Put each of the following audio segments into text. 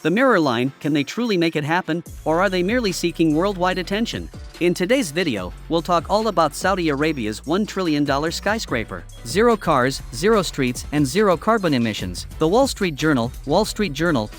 The mirror line, can they truly make it happen, or are they merely seeking worldwide attention? In today's video, we'll talk all about Saudi Arabia's $1 trillion skyscraper. Zero cars, zero streets, and zero carbon emissions. The Wall Street Journal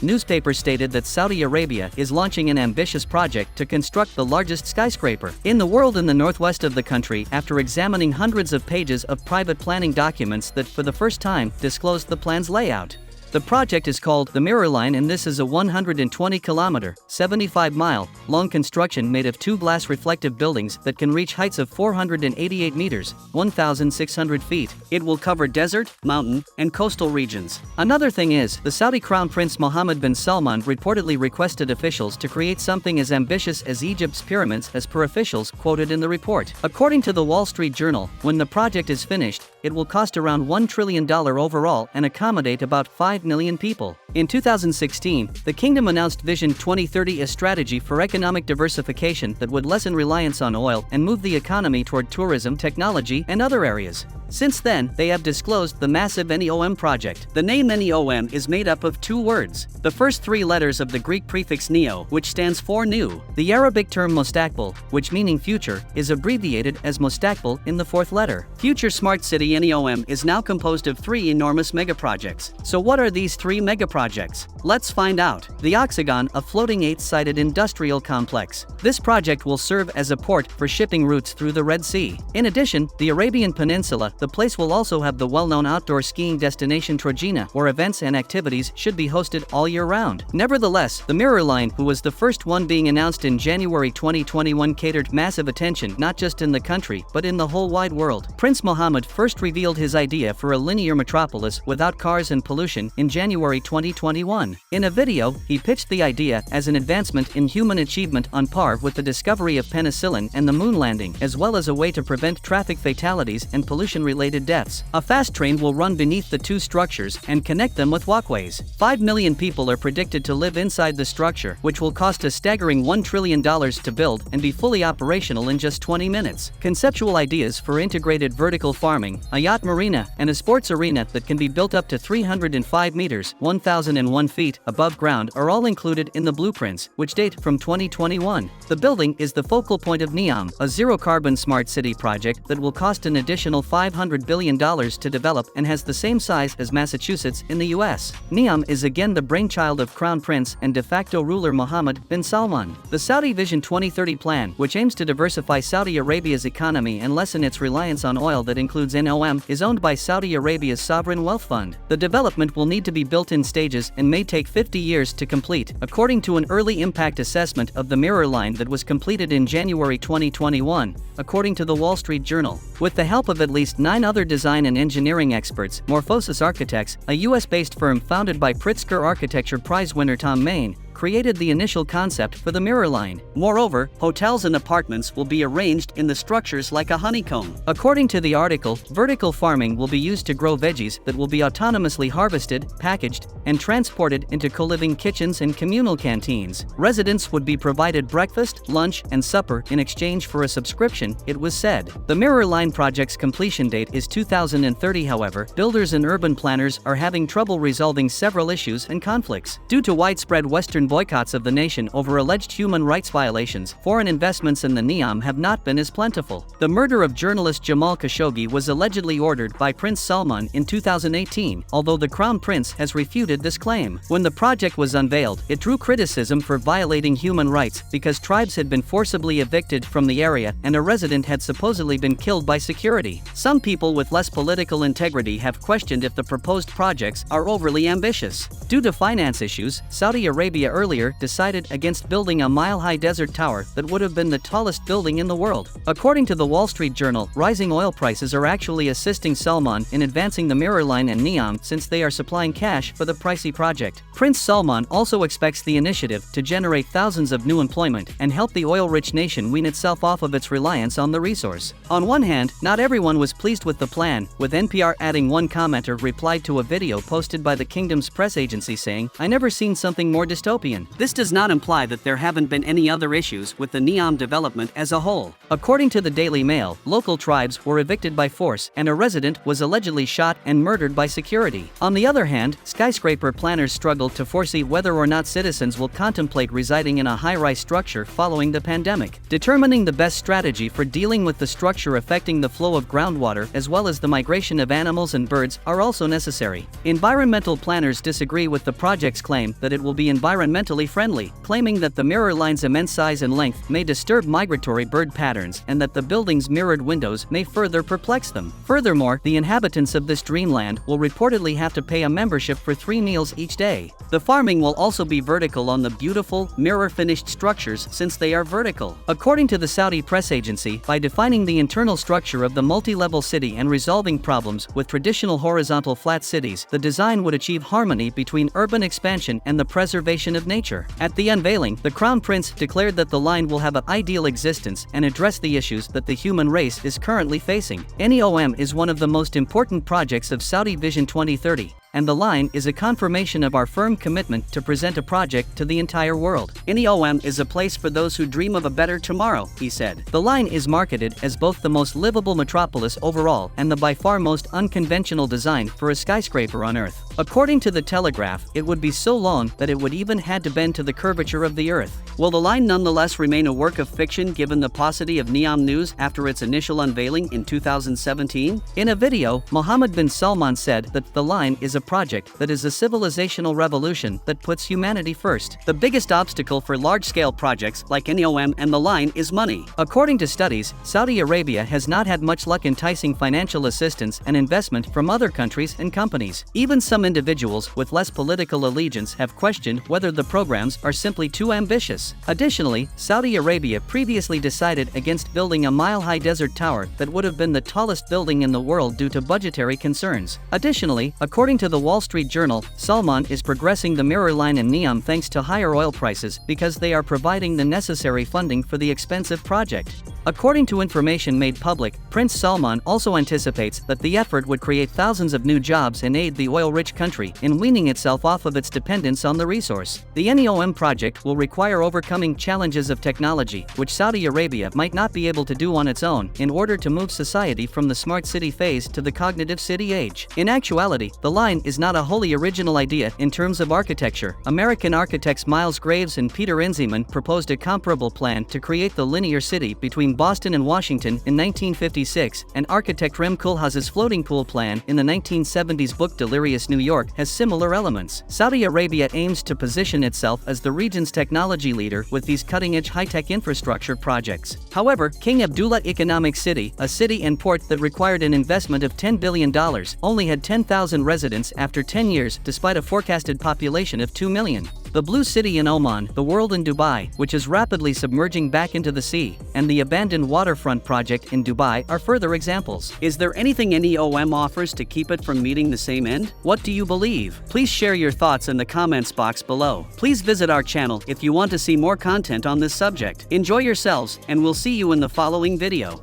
newspaper stated that Saudi Arabia is launching an ambitious project to construct the largest skyscraper in the world in the northwest of the country after examining hundreds of pages of private planning documents that for the first time disclosed the plan's layout. The project is called the Mirror Line, and this is a 120-kilometer, 75-mile long construction made of two glass reflective buildings that can reach heights of 488 meters, 1,600 feet. It will cover desert, mountain, and coastal regions. Another thing is, the Saudi Crown Prince Mohammed bin Salman reportedly requested officials to create something as ambitious as Egypt's pyramids, as per officials quoted in the report. According to the Wall Street Journal, when the project is finished, it will cost around $1 trillion overall and accommodate about 5 million people. In 2016, the kingdom announced Vision 2030, a strategy for economic diversification that would lessen reliance on oil and move the economy toward tourism, technology, and other areas. Since then, they have disclosed the massive NEOM project. The name NEOM is made up of two words. The first three letters of the Greek prefix neo, which stands for new. The Arabic term mustaqbal, which meaning future, is abbreviated as mustaqbal in the fourth letter. Future Smart City NEOM is now composed of three enormous megaprojects. So what are these three megaprojects? Let's find out. The Oxagon, a floating 8-sided industrial complex. This project will serve as a port for shipping routes through the Red Sea. In addition, the Arabian Peninsula, the place will also have the well-known outdoor skiing destination Trojena, where events and activities should be hosted all year round. Nevertheless, the Mirror Line, who was the first one being announced in January 2021, catered massive attention not just in the country, but in the whole wide world. Prince Mohammed first revealed his idea for a linear metropolis without cars and pollution in January 2021. In a video, he pitched the idea as an advancement in human achievement on par with the discovery of penicillin and the moon landing, as well as a way to prevent traffic fatalities and pollution-related deaths. A fast train will run beneath the two structures and connect them with walkways. 5 million people are predicted to live inside the structure, which will cost a staggering $1 trillion to build and be fully operational in just 20 minutes. Conceptual ideas for integrated vertical farming, a yacht marina, and a sports arena that can be built up to 305 meters, 1,001 feet above ground are all included in the blueprints, which date from 2021. The building is the focal point of NEOM, a zero-carbon smart city project that will cost an additional $500 billion to develop and has the same size as Massachusetts in the US. NEOM is again the brainchild of Crown Prince and de facto ruler Mohammed bin Salman. The Saudi Vision 2030 plan, which aims to diversify Saudi Arabia's economy and lessen its reliance on oil that includes NEOM, is owned by Saudi Arabia's sovereign wealth fund. The development will need to be built in stages and may take 50 years to complete, according to an early impact assessment of the Mirror Line that was completed in January 2021, according to the Wall Street Journal. With the help of at least 9 other design and engineering experts, Morphosis Architects, a US-based firm founded by Pritzker Architecture Prize winner Tom Main, created the initial concept for the Mirror Line. Moreover, hotels and apartments will be arranged in the structures like a honeycomb. According to the article, vertical farming will be used to grow veggies that will be autonomously harvested, packaged, and transported into co-living kitchens and communal canteens. Residents would be provided breakfast, lunch, and supper in exchange for a subscription, it was said. The Mirror Line project's completion date is 2030. However, builders and urban planners are having trouble resolving several issues and conflicts. Due to widespread Western boycotts of the nation over alleged human rights violations, foreign investments in the NEOM have not been as plentiful. The murder of journalist Jamal Khashoggi was allegedly ordered by Prince Salman in 2018, although the Crown Prince has refuted this claim. When the project was unveiled, it drew criticism for violating human rights because tribes had been forcibly evicted from the area and a resident had supposedly been killed by security. Some people with less political integrity have questioned if the proposed projects are overly ambitious. Due to finance issues, Saudi Arabia earlier decided against building a mile-high desert tower that would have been the tallest building in the world. According to the Wall Street Journal, rising oil prices are actually assisting Salman in advancing the Mirror Line and NEOM since they are supplying cash for the pricey project. Prince Salman also expects the initiative to generate thousands of new employment and help the oil-rich nation wean itself off of its reliance on the resource. On one hand, not everyone was pleased with the plan, with NPR adding one commenter replied to a video posted by the kingdom's press agency saying, "I never seen something more dystopian." utopian. This does not imply that there haven't been any other issues with the NEOM development as a whole. According to the Daily Mail, local tribes were evicted by force and a resident was allegedly shot and murdered by security. On the other hand, skyscraper planners struggled to foresee whether or not citizens will contemplate residing in a high-rise structure following the pandemic. Determining the best strategy for dealing with the structure affecting the flow of groundwater as well as the migration of animals and birds are also necessary. Environmental planners disagree with the project's claim that it will be environmentally friendly, claiming that the mirror line's immense size and length may disturb migratory bird patterns and that the building's mirrored windows may further perplex them. Furthermore, the inhabitants of this dreamland will reportedly have to pay a membership for 3 meals each day. The farming will also be vertical on the beautiful, mirror-finished structures since they are vertical. According to the Saudi press agency, by defining the internal structure of the multi-level city and resolving problems with traditional horizontal flat cities, the design would achieve harmony between urban expansion and the preservation of nature. At the unveiling, the Crown Prince declared that the line will have an ideal existence and address the issues that the human race is currently facing. NEOM is one of the most important projects of Saudi Vision 2030. And the line is a confirmation of our firm commitment to present a project to the entire world. NEOM is a place for those who dream of a better tomorrow, he said. The line is marketed as both the most livable metropolis overall and the by far most unconventional design for a skyscraper on Earth. According to the Telegraph, it would be so long that it would even had to bend to the curvature of the Earth. Will the line nonetheless remain a work of fiction given the paucity of NEOM news after its initial unveiling in 2017? In a video, Mohammed bin Salman said that the line is a project that is a civilizational revolution that puts humanity first. The biggest obstacle for large-scale projects like NEOM and the line is money. According to studies, Saudi Arabia has not had much luck enticing financial assistance and investment from other countries and companies. Even some individuals with less political allegiance have questioned whether the programs are simply too ambitious. Additionally, Saudi Arabia previously decided against building a mile-high desert tower that would have been the tallest building in the world due to budgetary concerns. Additionally, according to the Wall Street Journal, Salman is progressing the mirror line in NEOM thanks to higher oil prices because they are providing the necessary funding for the expensive project. According to information made public, Prince Salman also anticipates that the effort would create thousands of new jobs and aid the oil-rich country in weaning itself off of its dependence on the resource. The NEOM project will require overcoming challenges of technology, which Saudi Arabia might not be able to do on its own, in order to move society from the smart city phase to the cognitive city age. In actuality, the line is not a wholly original idea in terms of architecture. American architects Miles Graves and Peter Enziman proposed a comparable plan to create the linear city between Boston and Washington in 1956, and architect Rem Koolhaas's floating pool plan in the 1970s book Delirious New York has similar elements. Saudi Arabia aims to position itself as the region's technology leader with these cutting-edge high-tech infrastructure projects. However, King Abdullah Economic City, a city and port that required an investment of $10 billion, only had 10,000 residents after 10 years despite a forecasted population of 2 million. The Blue City in Oman, the World in Dubai, which is rapidly submerging back into the sea, and the abandoned waterfront project in Dubai are further examples. Is there anything NEOM offers to keep it from meeting the same end? What do you believe? Please share your thoughts in the comments box below. Please visit our channel if you want to see more content on this subject. Enjoy yourselves, and we'll see you in the following video.